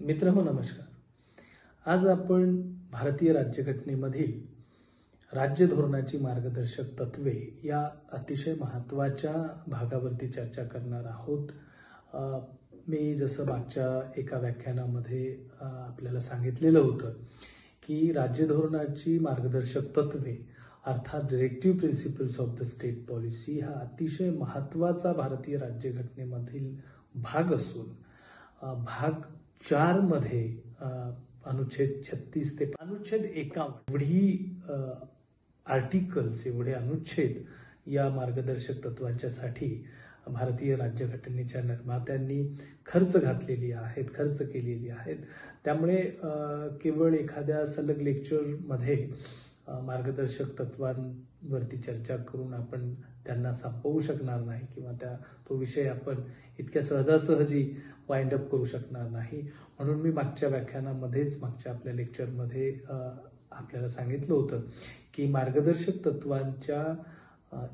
मित्रहो नमस्कार. आज आपण भारतीय राज्यघटनेमधील राज्य धोरणाची मार्गदर्शक तत्वे या अतिशय महत्त्वाच्या भागावरती चर्चा करणार आहोत. मी जसं मागच्या एका व्याख्यानामध्ये आपल्याला सांगितलेलं होतं की राज्य धोरणाची मार्गदर्शक तत्वे अर्थात directive principles of the state policy हा अतिशय महत्त्वाचा भारतीय राज्यघटनेमधील भाग असून भाग 4 मध्ये अनुच्छेद 36 ते अनुच्छेद 51 एवढी आर्टिकल्स एवढे अनुच्छेद या मार्गदर्शक तत्वांच्यासाठी भारतीय राज्यघटनेच्या निर्मात्यांनी खर्च केलेली आहेत. त्यामुळे केवळ एखाद्या सलग लेक्चरमध्ये मार्गदर्शक तत्वांवरती चर्चा करून आपण त्यांना संपवू शकणार नाही किंवा तो विषय आपण इतक्या सहजासहजी वाइंड अप करू शकणार नाही. म्हणून मी मागच्या आपल्या लेक्चरमध्ये आपल्याला सांगितलं होतं की मार्गदर्शक तत्वांच्या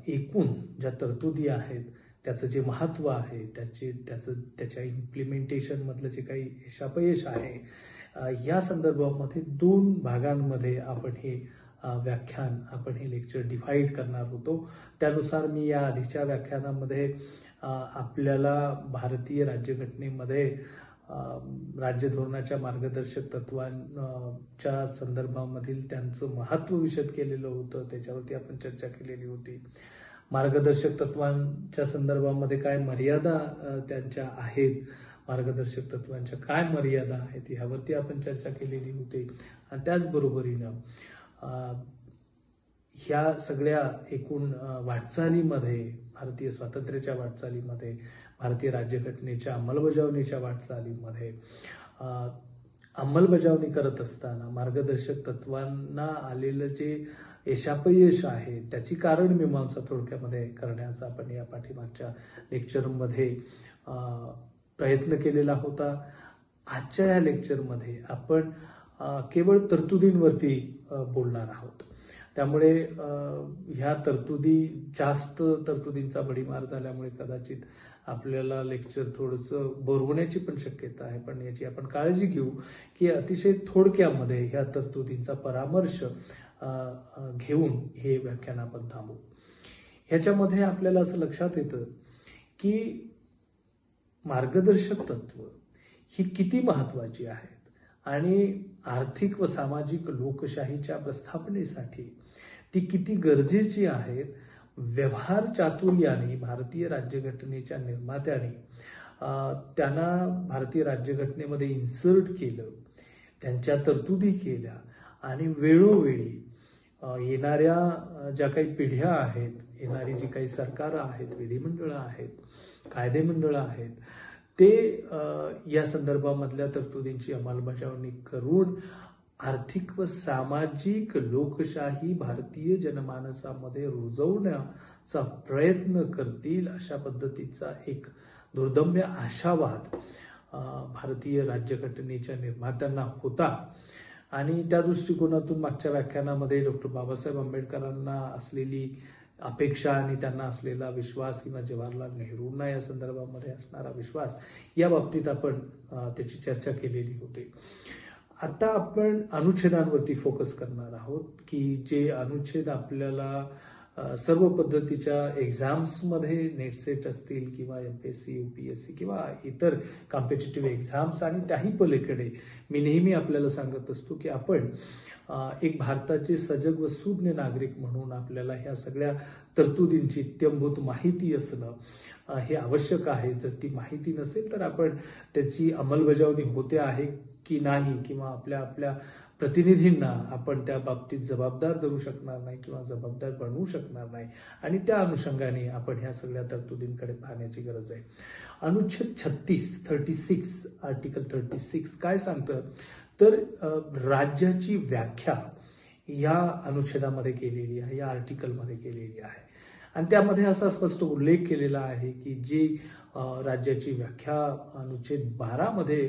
एकूण ज्या तरतुदी आहेत त्याचं जे महत्त्व आहे त्याच्या इम्प्लिमेंटेशन मधलं जे काही यशापयश आहे या संदर्भामध्ये 2 भागांमध्ये आपण हे लेक्चर डिव्हाइड करणार होतो. त्यानुसार मी या आधीच्या व्याख्यानामध्ये आपल्याला भारतीय राज्यघटनेमध्ये राज्य धोरणाच्या मार्गदर्शक तत्वांच्या संदर्भामधील त्यांचं महत्त्व विशद केलेलं होतं. त्याच्यावरती आपण चर्चा केलेली होती. मार्गदर्शक तत्वांच्या संदर्भामध्ये काय मर्यादा त्यांच्या आहेत, मार्गदर्शक तत्वांच्या काय मर्यादा आहेत यावरती आपण चर्चा केलेली होती. आणि त्याचबरोबरीनं ह्या सगळ्या एकूण वाटचालीमध्ये भारतीय स्वातंत्र्याच्या वाटचालीमध्ये भारतीय राज्यघटनेच्या अंमलबजावणीच्या वाटचालीमध्ये अंमलबजावणी करत असताना मार्गदर्शक तत्वांना आलेलं जे यशापयश आहे त्याची कारण मीमांसा थोडक्यामध्ये करण्याचा आपण या पाठीमागच्या लेक्चरमध्ये प्रयत्न केलेला होता. आजच्या या लेक्चरमध्ये आपण केवळ तरतुदींवरती बोलणार आहोत. त्यामुळे ह्या जास्त तरतुदींचा भडीमार झाल्यामुळे कदाचित आपल्याला लेक्चर थोडंसं बोर होण्याची पण शक्यता आहे. पण याची आपण काळजी घेऊ की अतिशय थोडक्यामध्ये ह्या तरतुदींचा परामर्श घेऊन हे व्याख्यान आपण थांबवू. ह्याच्यामध्ये आपल्याला असं लक्षात येतं की मार्गदर्शक तत्व ही किती महत्वाची आहेत आणि आर्थिक व सामाजिक लोकशाहीच्या प्रस्थापनेसाठी ती किती गरजेची आहेत. व्यवहार चातुर्याने भारतीय राज्यघटनेच्या निर्मात्याने त्यांना भारतीय राज्यघटनेमध्ये इन्सर्ट केलं, त्यांच्या तरतुदी केल्या आणि वेळोवेळी येणाऱ्या ज्या काही पिढ्या आहेत, येणारी जी काही सरकारं आहेत, विधिमंडळं आहेत, कायदेमंडळं आहेत, ते या संदर्भामधल्या तरतुदींची अंमलबजावणी करून आर्थिक व सामाजिक लोकशाही भारतीय जनमानसामध्ये रुजवण्याचा प्रयत्न करतील अशा पद्धतीचा एक दुर्दम्य आशावाद भारतीय राज्यघटनेच्या निर्मात्यांना होता. आणि त्या दृष्टिकोनातून मागच्या व्याख्यानामध्ये डॉक्टर बाबासाहेब आंबेडकरांना असलेली अपेक्षा आणि त्यांना असलेला विश्वास किंवा जवाहरलाल नेहरूंना या संदर्भामध्ये असणारा विश्वास या बाबतीत आपण त्याची चर्चा केलेली होती. आता आपण अनुच्छेदांवरती फोकस करणार आहोत की जे अनुच्छेद आपल्याला सर्व पद्धतीच्या एक्झाम्समध्ये नेट सेट असतील किंवा MPSC, UPSC किंवा इतर कॉम्पिटिटिव्ह एक्झाम्स आणि त्याही पलीकडे मी नेहमी आपल्याला सांगत असतो की आपण एक भारताचे सजग व सुज्ञ नागरिक म्हणून आपल्याला ह्या सगळ्या तरतुदींची इत्यंभूत माहिती असणं हे आवश्यक आहे. जर ती माहिती नसेल तर आपण त्याची अंमलबजावणी होते आहे की नाही किंवा आपल्या प्रतिनिधींना आपण त्या बाबतीत जबाबदार धरू शकणार नाही किंवा जबाबदार बनवू शकणार नाही. आणि त्या अनुषंगाने आपण ह्या सगळ्या तरतुदींकडे पाहण्याची गरज आहे. अनुच्छेद 36 आर्टिकल 36 काय सांगतं तर राज्याची व्याख्या या अनुच्छेदामध्ये केलेली आहे, या आर्टिकलमध्ये केलेली आहे. आणि त्यामध्ये असा स्पष्ट उल्लेख केलेला आहे की जी राज्याची व्याख्या अनुच्छेद 12 मध्ये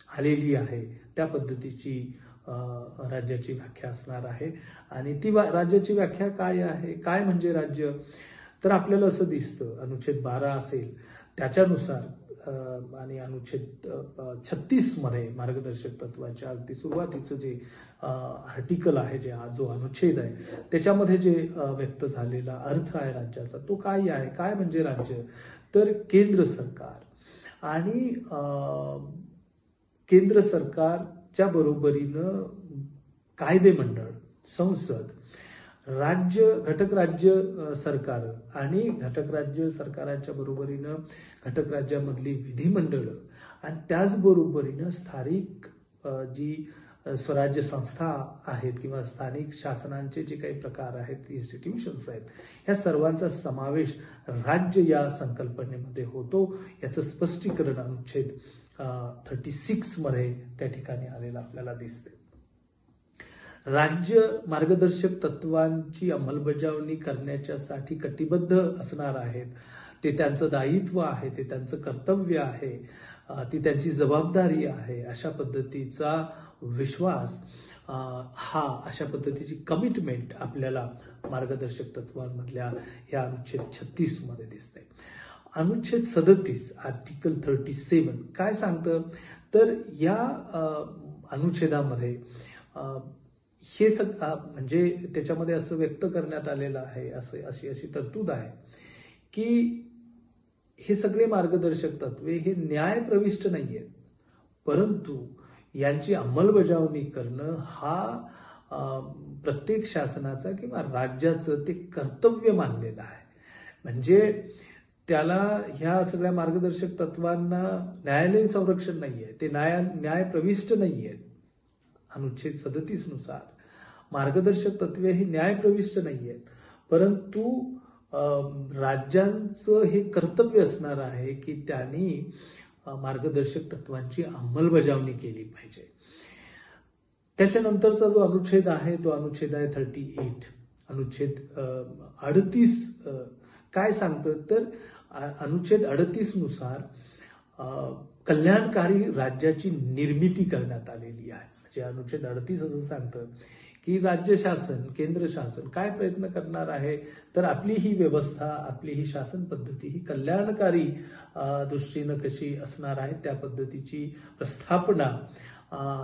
आलेली आहे त्या पद्धतीची राज्याची व्याख्या असणार आहे. आणि ती राज्याची व्याख्या काय आहे, काय म्हणजे राज्य, तर आपल्याला असं दिसतं अनुच्छेद 12 असेल त्याच्यानुसार आणि अनुच्छेद 36 मध्ये मार्गदर्शक तत्वाच्या अगदी सुरुवातीचं जे आर्टिकल आहे, जो अनुच्छेद आहे, त्याच्यामध्ये जे व्यक्त झालेला अर्थ आहे राज्याचा, तो काय आहे? काय म्हणजे राज्य? तर केंद्र सरकार आणि केंद्र सरकारच्या बरोबरीनं कायदेमंडळ, संसद, घटक राज्य सरकार आणि घटक राज्य सरकारांच्या बरोबरीनं घटक राज्यामधली विधिमंडळ आणि त्याचबरोबरीनं स्थानिक जी स्वराज्य संस्था आहेत किंवा स्थानिक शासनांचे जे काही प्रकार आहेत, इन्स्टिट्यूशन्स आहेत, ह्या सर्वांचा समावेश राज्य या संकल्पनेमध्ये होतो. याचं स्पष्टीकरण अनुच्छेद 36 मध्ये त्या ठिकाणी आलेलं आपल्याला दिसते. राज्य मार्गदर्शक तत्वांची अंमलबजावणी करण्याच्यासाठी कटिबद्ध असणार आहेत. ते त्यांचं दायित्व आहे, ते त्यांचं कर्तव्य आहे, ती त्यांची जबाबदारी आहे. अशा पद्धतीचा विश्वास, अशा पद्धतीची कमिटमेंट आपल्याला मार्गदर्शक तत्वांमधल्या ह्या अनुच्छेद 36 मध्ये दिसते. अनुच्छेद 37 आर्टिकल 37 काय सांगतं? तर या अनुच्छेदामध्ये हे म्हणजे त्याच्यामध्ये असं व्यक्त करण्यात आलेलं आहे, अशी तरतूद आहे की हे सगळे मार्गदर्शक तत्वे हे न्यायप्रविष्ट नाहीयेत, परंतु यांची अंमलबजावणी करणं हा प्रत्येक शासनाचा किंवा राज्याचं ते कर्तव्य मानलेलं आहे. म्हणजे त्याला ह्या सगळ्या मार्गदर्शक तत्वांना न्यायालयीन संरक्षण नाहीये, ते न्यायप्रविष्ट नाहीयेत. अनुच्छेद 37 नुसार मार्गदर्शक तत्वे हे न्यायप्रविष्ट नाहीयेत, परंतु राज्यांचं हे कर्तव्य असणार आहे की त्यांनी मार्गदर्शक तत्वांची अंमलबजावणी केली पाहिजे. त्याच्यानंतरचा जो अनुच्छेद आहे तो अनुच्छेद आहे 38. अनुच्छेद 38 काय सांगतं? तर अनुच्छेद 38 नुसार कल्याणकारी राज्याची निर्मिती करण्यात आलेली आहे. म्हणजे अनुच्छेद 38 असं सांगतं की राज्य शासन, केंद्र शासन काय प्रयत्न करणार आहे? तर आपली ही व्यवस्था, आपली ही शासन पद्धती ही कल्याणकारी दृष्टीनं कशी असणार आहे, त्या पद्धतीची प्रस्थापना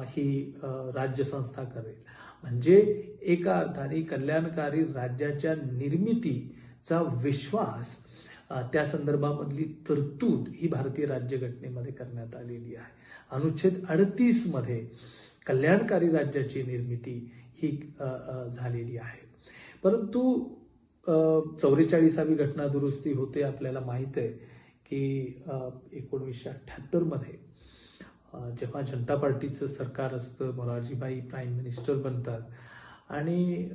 ही राज्य संस्था करेल. म्हणजे एका अर्थाने कल्याणकारी राज्याच्या निर्मितीचा विश्वास, त्या संदर्भामधली तरतूद ही भारतीय राज्यघटनेमध्ये करण्यात आलेली आहे. अनुच्छेद 38 मध्ये कल्याणकारी राज्याची निर्मिती ही झालेली आहे. परंतु 44वी घटना दुरुस्ती होते. आपल्याला माहित आहे की 1978 मध्ये जेव्हा जनता पार्टीचं सरकार असतं, मोरारजीभाई प्राईम मिनिस्टर बनतात आणि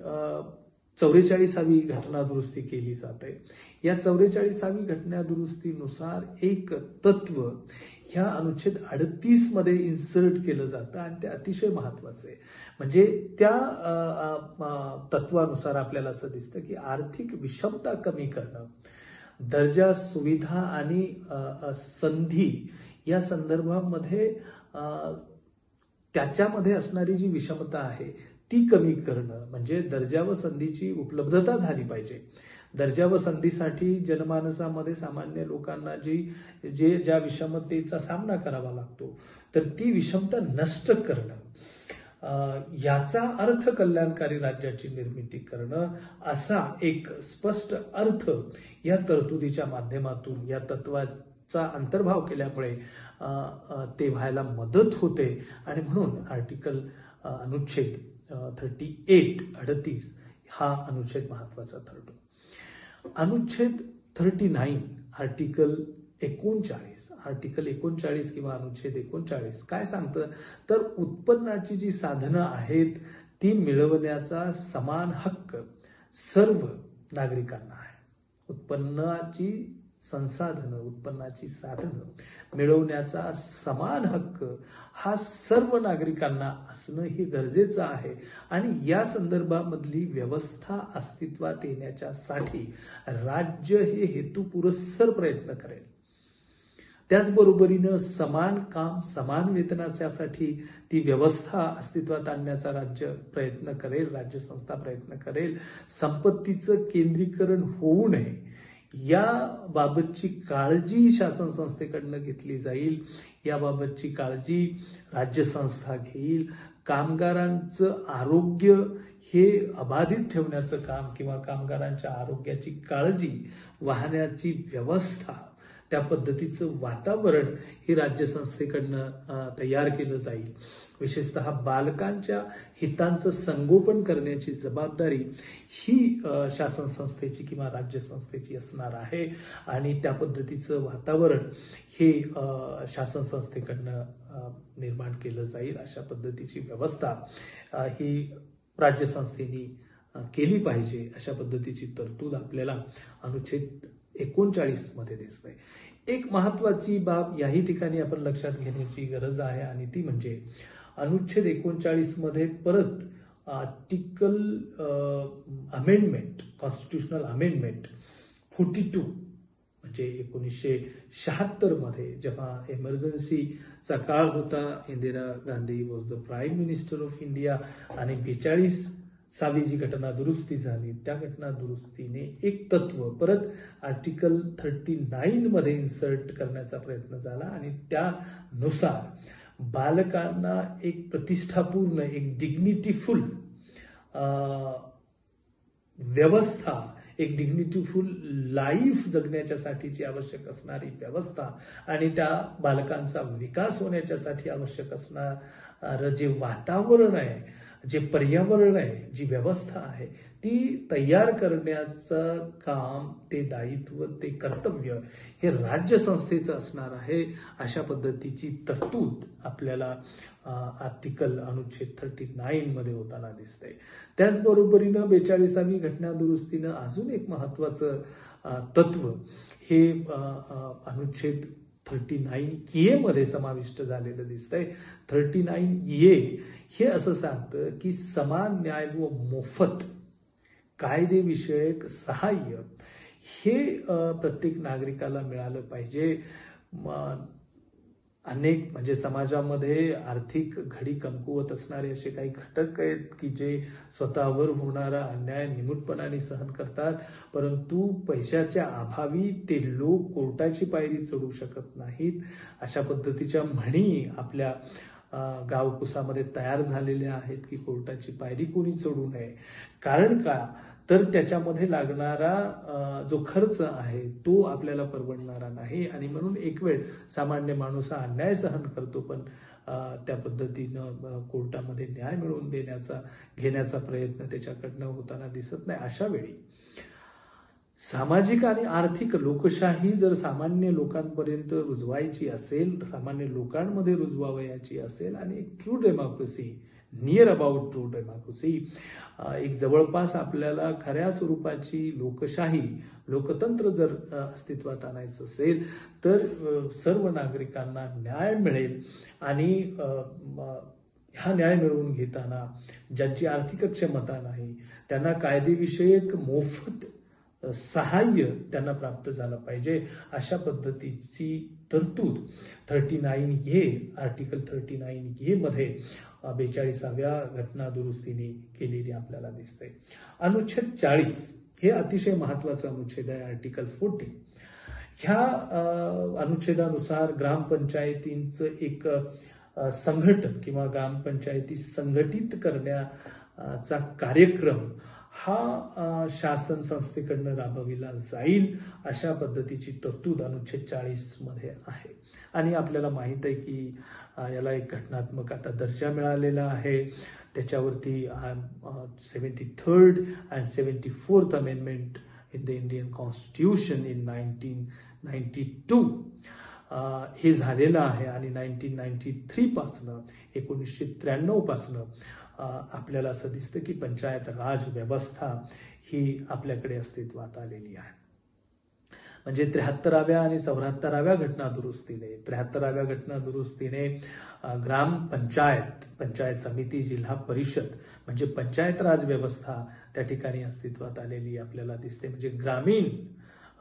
44वी घटना दुरुस्ती केली जाते. या 44वी घटना दुरुस्तीनुसार एक तत्व ह्या अनुच्छेद 38 मध्ये इन्सर्ट केलं जातं आणि ते अतिशय महत्वाचं आहे. म्हणजे त्या तत्वानुसार आपल्याला असं दिसतं की आर्थिक विषमता कमी करणं, दर्जा, सुविधा आणि संधी या संदर्भामध्ये त्याच्यामध्ये असणारी जी विषमता आहे ती कमी करणं, म्हणजे दर्जा व संधीची उपलब्धता झाली पाहिजे. दर्जा व संधीसाठी जनमानसामध्ये सामान्य लोकांना ज्या विषमतेचा सामना करावा लागतो, तर ती विषमता नष्ट करणं, याचा अर्थ कल्याणकारी राज्याची निर्मिती करणं, असा एक स्पष्ट अर्थ या तरतुदीच्या माध्यमातून, या तत्वाचा अंतर्भाव केल्यामुळे ते व्हायला मदत होते. आणि म्हणून अनुच्छेद 38 हा अनुच्छेद महत्वाचा ठरतो. अनुच्छेद 39 आर्टिकल 39 किंवा अनुच्छेद 39 काय सांगतं? तर उत्पन्नाची जी साधनं आहेत ती मिळवण्याचा समान हक्क सर्व नागरिकांना आहे. उत्पन्नाची साधनं मिळवण्याचा समान हक्क हा सर्व नागरिकांना असणं हे गरजेचं आहे. आणि या संदर्भामधली व्यवस्था अस्तित्वात येण्यासाठी राज्य हे हेतुपुरस्सर प्रयत्न करेल. त्याचबरोबरीनं समान काम समान वेतनाच्यासाठी ती व्यवस्था अस्तित्वात आणण्याचा राज्य प्रयत्न करेल, राज्य संस्था प्रयत्न करेल. संपत्तीचं केंद्रीकरण होऊ नये याबाबतची काळजी शासन संस्थेकडनं घेतली जाईल, याबाबतची काळजी राज्य संस्था घेईल. कामगारांचं आरोग्य हे अबाधित ठेवण्याचं काम किंवा कामगारांच्या आरोग्याची काळजी वाहण्याची व्यवस्था, त्या पद्धतीचं वातावरण हे राज्य संस्थेकडनं तयार केलं जाईल. विशेषतः बालकांच्या हितांचं संगोपन करण्याची जबाबदारी ही शासन संस्थेची किंवा राज्य संस्थेची असणार आहे आणि त्या पद्धतीचं वातावरण हे शासन संस्थेकडनं निर्माण केलं जाईल. अशा पद्धतीची व्यवस्था ही राज्य संस्थेने केली पाहिजे. अशा पद्धतीची तरतूद आपल्याला अनुच्छेद 39 मध्ये दिसते. एक महत्वाची बाब याही ठिकाणी आपण लक्षात घेण्याची गरज आहे आणि ती म्हणजे अनुच्छेद 39 मध्ये परत आर्टिकल अमेंडमेंट, कॉन्स्टिट्युशनल अमेंडमेंट 42 म्हणजे 1976 मध्ये जेव्हा इमर्जन्सीचा काळ होता, Indira Gandhi was the prime minister of India आणि 42वी जी घटना दुरुस्ती झाली, त्या घटना दुरुस्तीने एक तत्व परत आर्टिकल 39 मध्ये इन्सर्ट करण्याचा प्रयत्न झाला आणि त्यानुसार बालकांना एक प्रतिष्ठापूर्ण, एक डिग्निटीफुल व्यवस्था, एक डिग्निटीफुल लाईफ जगण्याच्यासाठीची आवश्यक असणारी व्यवस्था आणि त्या बालकांचा विकास होण्याच्यासाठी आवश्यक असणारं जे वातावरण आहे, जे पर्यावरण आहे, जी व्यवस्था आहे ती तयार करण्याचं काम, ते दायित्व, ते कर्तव्य हे राज्य संस्थेचं असणार आहे. अशा पद्धतीची तरतूद आपल्याला आर्टिकल अनुच्छेद 39 मध्ये होताना दिसते. त्याचबरोबरीनं 42वी घटना दुरुस्तीनं अजून एक महत्वाचं तत्व हे अनुच्छेद 39A मध्ये समाविष्ट झालेलं दिसतंय. 39A हे असं सांगतं की समान न्याय व मोफत कायदेविषयक सहाय्य हे प्रत्येक नागरिकाला मिळालं पाहिजे. अनेक म्हणजे समाजामध्ये आर्थिक घडी कमकुवत असणारे असे काही घटक आहेत की जे स्वतःवर होणारा अन्याय निमूटपणाने सहन करतात, परंतु पैशाच्या अभावी ते लोक कोर्टाची पायरी चढू शकत नाहीत. अशा पद्धतीच्या म्हणी आपल्या गावकुसामध्ये तयार झालेल्या आहेत की कोर्टाची पायरी कोणी चढू नये. कारण का तर त्याच्यामध्ये लागणारा जो खर्च आहे तो आपल्याला परवडणारा नाही आणि म्हणून एक वेळ सामान्य माणूस हा अन्याय सहन करतो, पण त्या पद्धतीनं कोर्टामध्ये न्याय मिळवून घेण्याचा प्रयत्न त्याच्याकडनं होताना दिसत नाही. अशा वेळी सामाजिक आणि आर्थिक लोकशाही जर सामान्य लोकांपर्यंत रुजवायची असेल, सामान्य लोकांमध्ये रुजवावयाची असेल आणि एक true democracy, near about true democracy, एक जवळपास आपल्याला खऱ्या स्वरूपाची लोकशाही, लोकतंत्र जर अस्तित्वात आणायचं असेल तर सर्व नागरिकांना न्याय मिळेल आणि हा न्याय मिळवून घेताना ज्यांची आर्थिक क्षमता नाही त्यांना कायदेविषयक मोफत सहाय्य त्यांना प्राप्त झालं पाहिजे. अशा पद्धतीची तरतूद 39A, आर्टिकल 39A मध्ये 42व्या घटना दुरुस्तीने केलेली आपल्याला दिसते. अनुच्छेद 40 हे अतिशय महत्वाचं अनुच्छेद आहे. आर्टिकल 40 ह्या अनुच्छेदानुसार ग्रामपंचायतींचं एक संघटन किंवा ग्रामपंचायती संघटित करण्याचा कार्यक्रम हा शासन संस्थेकडनं राबविला जाईल. अशा पद्धतीची तरतूद अनुच्छेद 40 मध्ये आहे आणि आपल्याला माहित आहे की याला एक घटनात्मक आता दर्जा मिळालेला आहे. त्याच्यावरती 73rd and 74th amendment in the Indian constitution in 1992 हे झालेलं आहे आणि 1993 पासनं 1993 पासनं आपल्याला असं दिसतं की पंचायत राज व्यवस्था ही आपल्याकडे अस्तित्वात आलेली आहे. म्हणजे 73व्या आणि 74व्या घटना दुरुस्तीने 73व्या घटना दुरुस्तीने ग्रामपंचायत, पंचायत समिती, जिल्हा परिषद म्हणजे पंचायत राज व्यवस्था त्या ठिकाणी अस्तित्वात आलेली आपल्याला दिसते. म्हणजे ग्रामीण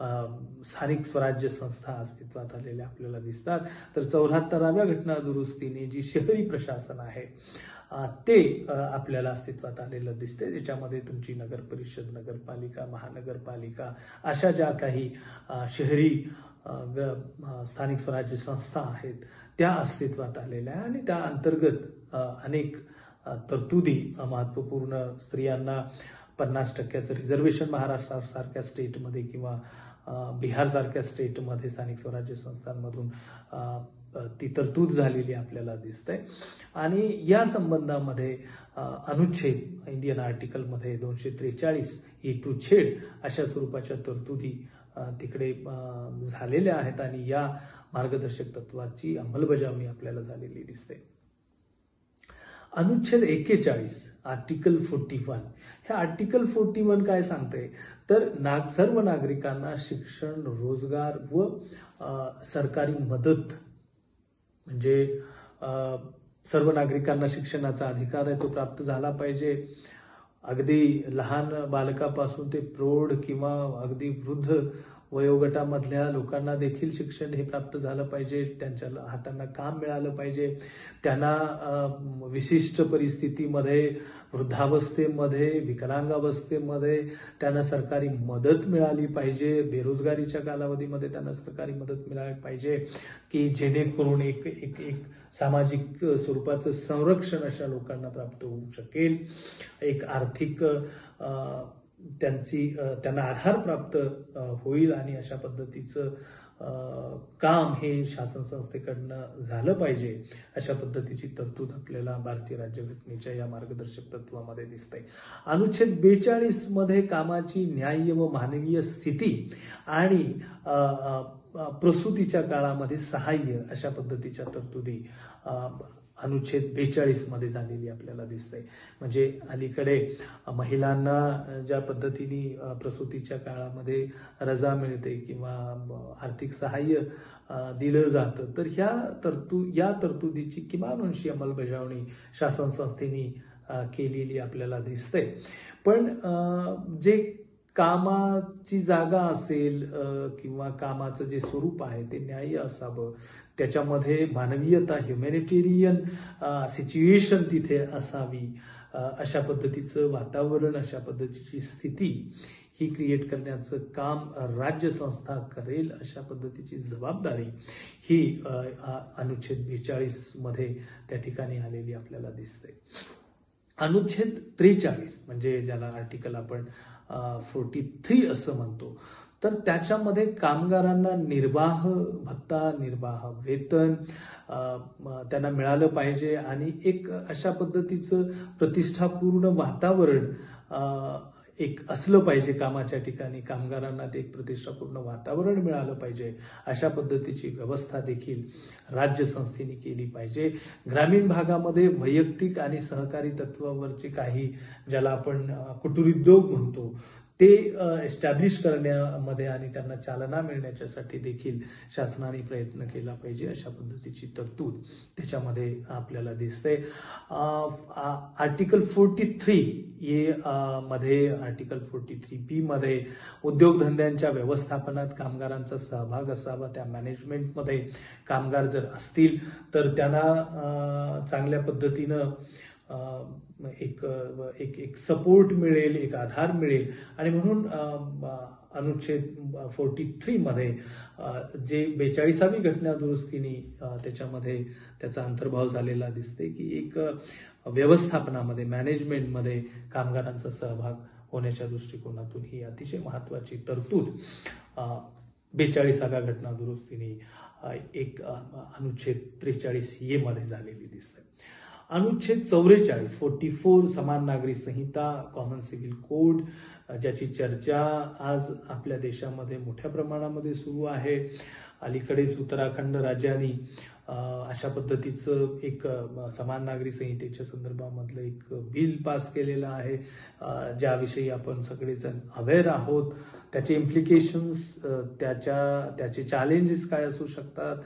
स्थानिक स्वराज्य संस्था अस्तित्वात आलेल्या आपल्याला दिसतात. तर 74व्या घटना दुरुस्तीने जी शहरी प्रशासन आहे ते आपल्याला अस्तित्वात आलेलं दिसते. त्याच्यामध्ये तुमची नगर परिषद, नगरपालिका, महानगरपालिका अशा ज्या काही शहरी स्थानिक स्वराज्य संस्था आहेत त्या अस्तित्वात आलेल्या आहे आणि त्या अंतर्गत अनेक तरतुदी महत्वपूर्ण स्त्रियांना 50% रिझर्वेशन महाराष्ट्रासारख्या स्टेटमध्ये किंवा बिहार सारख्या स्टेटमध्ये स्थानिक स्वराज्य संस्थांमधून ती तरतूद झालेली आपल्याला दिसते. आणि या संबंधामध्ये अनुच्छेद इंडियन आर्टिकलमध्ये 243 A अशा स्वरूपाच्या तरतुदी तिकडे झालेल्या आहेत आणि या मार्गदर्शक तत्वाची अंमलबजावणी आपल्याला झालेली दिसते. अनुच्छेद 41 आर्टिकल 41 हे आर्टिकल 41 काय सांगते तर सर्व नागरिकांना शिक्षण, रोजगार व सरकारी मदत म्हणजे सर्व नागरिकांना शिक्षणाचा अधिकार आहे तो प्राप्त झाला पाहिजे. अगदी लहान बालकापासून ते प्रौढ किंवा अगदी वृद्ध वयोगटामधल्या लोकांना देखील शिक्षण हे प्राप्त झालं पाहिजे. त्यांच्या हातांना काम मिळालं पाहिजे. त्यांना विशिष्ट परिस्थितीमध्ये, वृद्धावस्थेमध्ये, विकलांगावस्थेमध्ये त्यांना सरकारी मदत मिळाली पाहिजे. बेरोजगारीच्या कालावधीमध्ये त्यांना सरकारी मदत मिळाली पाहिजे की जेणेकरून एक सामाजिक स्वरूपाचं संरक्षण अशा लोकांना प्राप्त होऊ शकेल. एक आर्थिक त्यांना आधार प्राप्त होईल आणि अशा पद्धतीचं काम हे शासन संस्थेकडनं झालं पाहिजे. अशा पद्धतीची तरतूद आपल्याला भारतीय राज्यघटनेच्या या मार्गदर्शक तत्वामध्ये दिसते. अनुच्छेद 42 मध्ये कामाची न्याय्य व मानवीय स्थिती आणि प्रसूतीच्या काळामध्ये सहाय्य अशा पद्धतीच्या तरतुदी अनुच्छेद 42 मध्ये झालेली आपल्याला दिसते. म्हणजे अलीकडे महिलांना ज्या पद्धतीने प्रसूतीच्या काळामध्ये रजा मिळते किंवा आर्थिक सहाय्य दिलं जातं तर या तरतुदीची किमान अंशी अंमलबजावणी शासन संस्थेने केलेली आपल्याला दिसते. पण जे कामाची जागा असेल किंवा कामाचं जे स्वरूप आहे ते न्याय्य असावं, त्याच्यामध्ये मानवीयता, ह्युमॅनिटेरियन सिच्युएशन तिथे असावी, अशा पद्धतीचं वातावरण, अशा पद्धतीची स्थिती ही क्रिएट करण्याचं काम राज्य संस्था करेल. अशा पद्धतीची जबाबदारी ही अनुच्छेद 42 मध्ये त्या ठिकाणी आलेली आपल्याला दिसते. अनुच्छेद 43 म्हणजे ज्याला आर्टिकल आपण 43 असं म्हणतो तर त्याच्यामध्ये कामगारांना निर्वाह भत्ता, निर्वाह वेतन त्यांना मिळालं पाहिजे आणि एक अशा पद्धतीचं प्रतिष्ठापूर्ण वातावरण एक असलं पाहिजे कामाच्या ठिकाणी. कामगारांना ते एक प्रतिष्ठापूर्ण वातावरण मिळालं पाहिजे अशा पद्धतीची व्यवस्था देखील राज्य संस्थेने केली पाहिजे. ग्रामीण भागामध्ये वैयक्तिक आणि सहकारी तत्वावरचे काही ज्याला आपण कुटीरोद्योग म्हणतो ते एस्टॅब्लिश करण्यामध्ये आणि त्यांना चालना मिळण्याच्यासाठी देखील शासनाने प्रयत्न केला पाहिजे. अशा पद्धतीची तरतूद त्याच्यामध्ये आपल्याला दिसते. आर्टिकल 43 मध्ये आर्टिकल 43B मध्ये उद्योगधंद्यांच्या व्यवस्थापनात कामगारांचा सहभाग असावा. त्या मॅनेजमेंटमध्ये कामगार जर असतील तर त्यांना चांगल्या पद्धतीनं एक सपोर्ट मिळेल, एक आधार मिळेल आणि म्हणून अनुच्छेद 43 मध्ये जे 42वी घटना दुरुस्तीने त्याच्यामध्ये त्याचा अंतर्भाव झालेला दिसते की एक व्यवस्थापनामध्ये, मॅनेजमेंटमध्ये कामगारांचा सहभाग होण्याच्या दृष्टिकोनातून ही अतिशय महत्वाची तरतूद 42व्या घटना दुरुस्तीने एक अनुच्छेद 43A मध्ये झालेली दिसते. अनुच्छेद 44 समान नागरी संहिता, कॉमन सिव्हिल कोड ज्याची चर्चा आज आपल्या देशामध्ये मोठ्या प्रमाणामध्ये सुरू आहे. अलीकडेच उत्तराखंड राज्याने अशा पद्धतीचं एक समान नागरी संहितेच्या संदर्भामधलं एक बिल पास केलेलं आहे ज्याविषयी आपण सगळेजण अवेअर आहोत. त्याचे इम्प्लिकेशन्स, त्याचे चॅलेंजेस काय असू शकतात,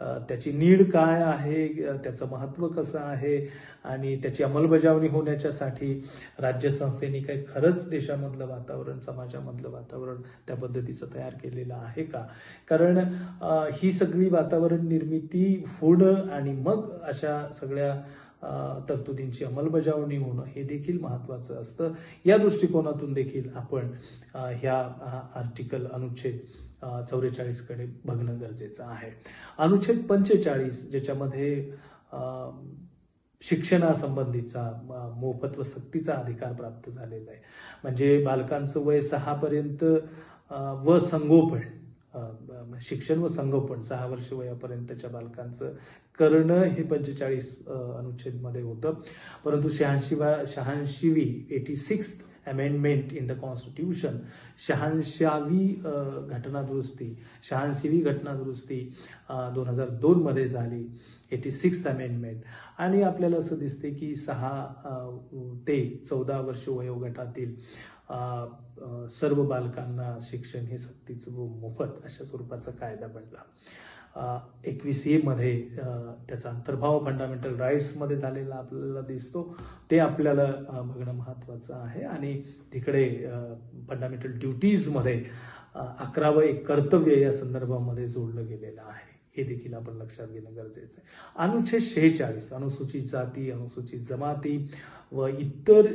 त्याची नीड काय आहे, त्याचं महत्त्व कसं आहे आणि त्याची अंमलबजावणी होण्याच्यासाठी राज्यसंस्थेने काही खरंच देशामधलं वातावरण, समाजामधलं वातावरण त्या पद्धतीचं तयार केलेलं आहे का? कारण ही सगळी वातावरण निर्मिती होणं आणि मग अशा सगळ्या तरतुदींची अंमलबजावणी होणं हे देखील महत्त्वाचं असतं. या दृष्टिकोनातून देखील आपण ह्या आर्टिकल अनुच्छेद 44 कडे बघणं गरजेचं आहे. अनुच्छेद 45 ज्याच्यामध्ये शिक्षणासंबंधीचा मोफत व सक्तीचा अधिकार प्राप्त झालेला आहे. म्हणजे बालकांचं वय 6 पर्यंत व संगोपन, शिक्षण व संगोपन 6 वर्ष वयापर्यंतच्या बालकांचं करणं हे 45 अनुच्छेद मध्ये होतं. परंतु 86वी 86th amendment in the constitution, 86वी घटनादुरुस्ती 2002 मध्ये झाली, 86th अमेंडमेंट. आणि आपल्याला असं दिसते की 6 ते 14 वर्ष वयोगटातील सर्व बालकांना शिक्षण हे सक्तीचं व मोफत अशा स्वरूपाचा कायदा बनला. 21A मध्ये त्याचा अंतर्भाव फंडामेंटल राईट्स मध्ये झालेला आपल्याला दिसतो. ते आपल्याला बघणं महत्वाचं आहे. आणि तिकडे फंडामेंटल ड्युटीज मध्ये 11वं एक कर्तव्य या संदर्भामध्ये जोडलं गेलेलं आहे. हे देखील आपण लक्षात घेणं गरजेचं आहे. अनुच्छेद 46 अनुसूचित जाती, अनुसूचित जमाती व इतर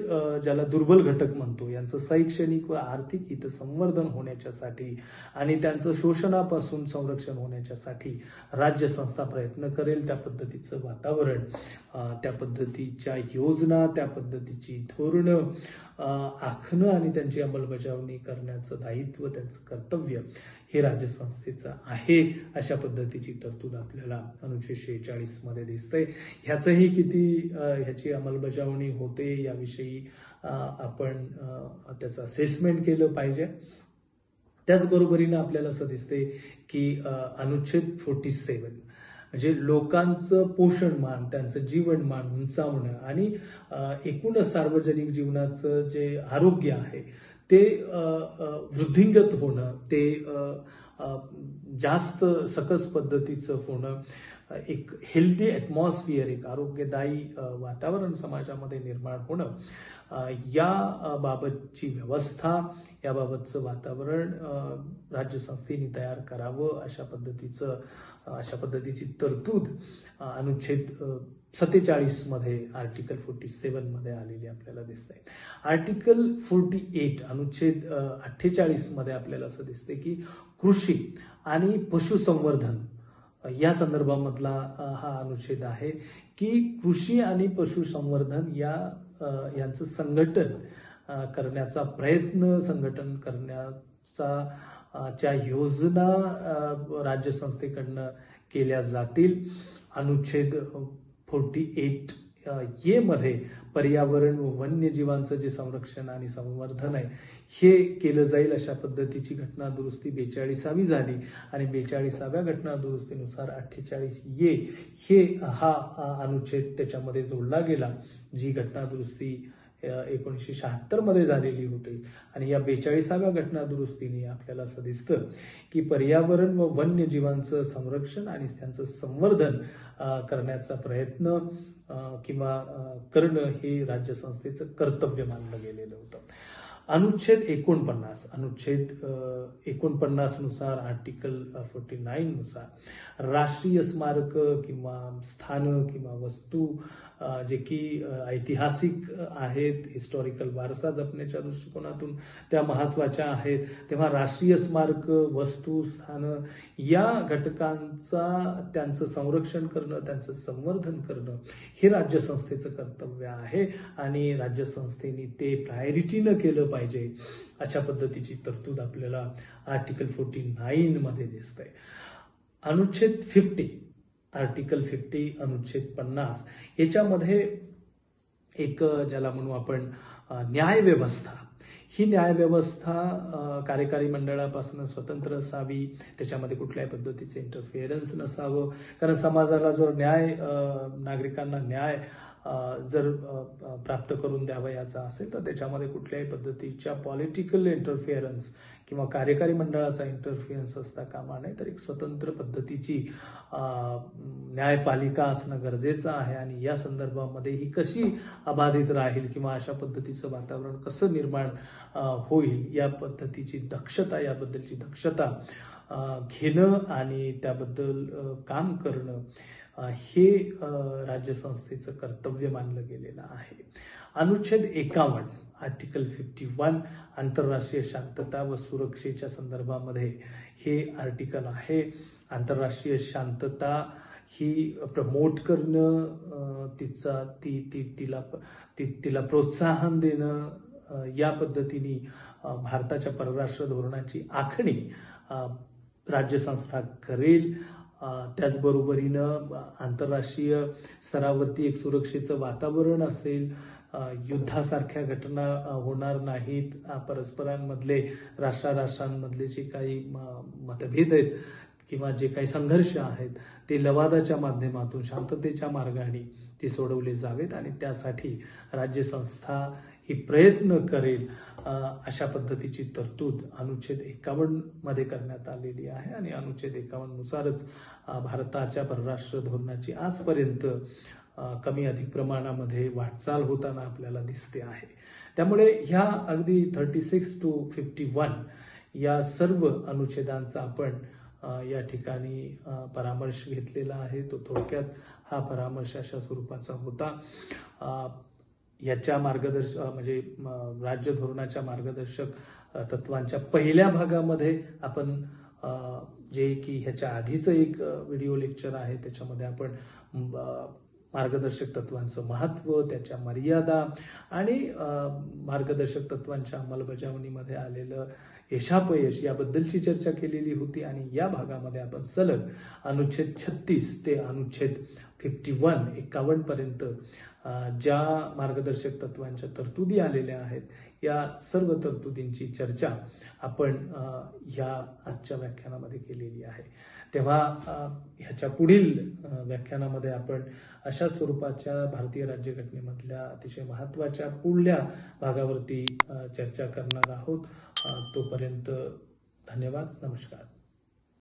ज्याला दुर्बल घटक म्हणतो यांचं शैक्षणिक व आर्थिक हित संवर्धन होण्याच्यासाठी आणि त्यांचं शोषणापासून संरक्षण होण्याच्यासाठी राज्य संस्था प्रयत्न करेल. त्या पद्धतीचं वातावरण, त्या पद्धतीच्या योजना, त्या पद्धतीची धोरणं आखणं आणि त्यांची अंमलबजावणी करण्याचं दायित्व, त्यांचं कर्तव्य हे राज्य संस्थेचं आहे. अशा पद्धतीची तरतूद आपल्याला अनुच्छेद 46 मध्ये दिसते. ह्याचंही किती ह्याची अंमलबजावणी होते याविषयी आपण त्याचं असेसमेंट केलं पाहिजे. त्याचबरोबरीनं आपल्याला असं दिसते की अनुच्छेद 47 म्हणजे लोकांचं पोषणमान, त्यांचं जीवनमान उंचावणं आणि एकूणच सार्वजनिक जीवनाचं जे आरोग्य आहे ते वृद्धिंगत होणं, ते जास्त सकस पद्धतीचं होणं, एक हेल्दी ॲटमॉस्फिअर, एक आरोग्यदायी वातावरण समाजामध्ये निर्माण होणं, या बाबतची व्यवस्था, याबाबतचं वातावरण राज्यसंस्थेने तयार करावं अशा पद्धतीची तरतूद अनुच्छेद 47 मध्ये आर्टिकल 47 मध्ये आलेली आपल्याला दिसते. आर्टिकल 48 अनुच्छेद 48 मध्ये आपल्याला असं दिसते की कृषी आणि पशुसंवर्धन या संदर्भामधला हा अनुच्छेद आहे की कृषी आणि पशुसंवर्धन यांचं संघटन करण्याचा प्रयत्न, संघटन करण्याच्या योजना राज्यसंस्थेकडनं केल्या जातील. अनुच्छेद 48A मध्ये पर्यावरण व वन्यजीवांचं जे संरक्षण आणि संवर्धन आहे हे केलं जाईल अशा पद्धतीची घटना दुरुस्ती 42वी झाली आणि 42व्या घटना दुरुस्तीनुसार 48A हे हा अनुच्छेद त्याच्यामध्ये जोडला गेला, जी घटना दुरुस्ती 1976 मध्ये झालेली होती. आणि या 42व्या घटना दुरुस्तीने आपल्याला असं दिसतं की पर्यावरण व वन्यजीवांचं संरक्षण आणि त्यांचं संवर्धन करण्याचा प्रयत्न किंवा करणं हे राज्यसंस्थेचं कर्तव्य मानलं गेलेलं होतं. अनुच्छेद 49 नुसार आर्टिकल 49 नुसार राष्ट्रीय स्मारक किंवा स्थान किंवा वस्तू जे की ऐतिहासिक आहेत, हिस्टॉरिकल वारसा जपण्याच्या दृष्टिकोनातून त्या महत्वाच्या आहेत, तेव्हा राष्ट्रीय स्मारक, वस्तू, स्थान या घटकांचा त्यांचं संरक्षण करणं, त्यांचं संवर्धन करणं हे राज्यसंस्थेचं कर्तव्य आहे आणि राज्यसंस्थेने ते प्रायोरिटीनं केलं पाहिजे अशा पद्धतीची तरतूद आपल्याला आर्टिकल 49 मध्ये दिसतंय. अनुच्छेद 50 आर्टिकल 50 अनुच्छेद 50 याच्यामध्ये एक ज्याला म्हणू आपण न्यायव्यवस्था, ही न्यायव्यवस्था कार्यकारी मंडळापासून स्वतंत्र असावी, त्याच्यामध्ये कुठल्याही पद्धतीचे इंटरफिअरन्स नसावं. कारण समाजाला जर नागरिकांना न्याय जर प्राप्त करून द्यावयाचा असेल तर त्याच्यामध्ये कुठल्याही पद्धतीच्या पॉलिटिकल इंटरफिअरन्स किंवा कार्यकारी मंडळाचा इंटरफिअरन्स असता कामा नये, तर एक स्वतंत्र पद्धतीची न्यायपालिका असणं गरजेचं आहे. आणि या संदर्भामध्ये ही कशी अबाधित राहील किंवा अशा पद्धतीचं वातावरण कसं निर्माण होईल या पद्धतीची दक्षता, याबद्दलची दक्षता घेणं आणि त्याबद्दल काम करणं हे राज्यसंस्थेचं कर्तव्य मानलं गेलेलं आहे. अनुच्छेद 51 आर्टिकल 51 आंतरराष्ट्रीय शांतता व सुरक्षेच्या संदर्भामध्ये हे आर्टिकल आहे. आंतरराष्ट्रीय शांतता ही प्रमोट करणं, तिला प्रोत्साहन देणं, या पद्धतीने भारताच्या परराष्ट्र धोरणाची आखणी राज्यसंस्था करेल. त्याचबरोबरीनं आंतरराष्ट्रीय स्तरावरती एक सुरक्षेचं वातावरण असेल, युद्धासारख्या घटना होणार नाहीत, परस्परांमधले राष्ट्रांमधले जे काही मतभेद आहेत किंवा जे काही संघर्ष आहेत ते लवादाच्या माध्यमातून शांततेच्या मार्गाने ते सोडवले जावेत आणि त्यासाठी राज्यसंस्था ही प्रयत्न करेल. अशा पद्धतीची तरतूद अनुच्छेद 51 मध्ये करण्यात आलेली आहे आणि अनुच्छेद 51 नुसारच भारताच्या परराष्ट्र धोरणाची आजपर्यंत कमी अधिक प्रमाणामध्ये वाटचाल होताना आपल्याला दिसते आहे. त्यामुळे ह्या अगदी 36 to 51 या सर्व अनुच्छेदांचा आपण या ठिकाणी परामर्श घेतलेला आहे. तो थोडक्यात हा परामर्श अशा स्वरूपाचा होता. याच्या म्हणजे राज्य धोरणाच्या मार्गदर्शक तत्वांच्या पहिल्या भागामध्ये आपण जे की ह्याच्या आधीचं एक व्हिडिओ लेक्चर आहे त्याच्यामध्ये आपण मार्गदर्शक तत्वांचं महत्त्व, त्याच्या मर्यादा आणि मार्गदर्शक तत्वांच्या अंमलबजावणीमध्ये आलेलं यशापयश याबद्दलची चर्चा केलेली होती. आणि या भागामध्ये आपण सलग अनुच्छेद 36 ते अनुच्छेद 51 पर्यंत ज्या मार्गदर्शक तत्वांच्या तरतुदी आलेल्या आहेत या सर्व तरतुदींची चर्चा आपण ह्या आजच्या व्याख्यानामध्ये केलेली आहे. तेव्हा ह्याच्या पुढील व्याख्यानामध्ये आपण अशा स्वरूपाच्या भारतीय राज्यघटनेमधल्या अतिशय महत्त्वाच्या पुढल्या भागावरती चर्चा करणार आहोत. तोपर्यंत धन्यवाद, नमस्कार.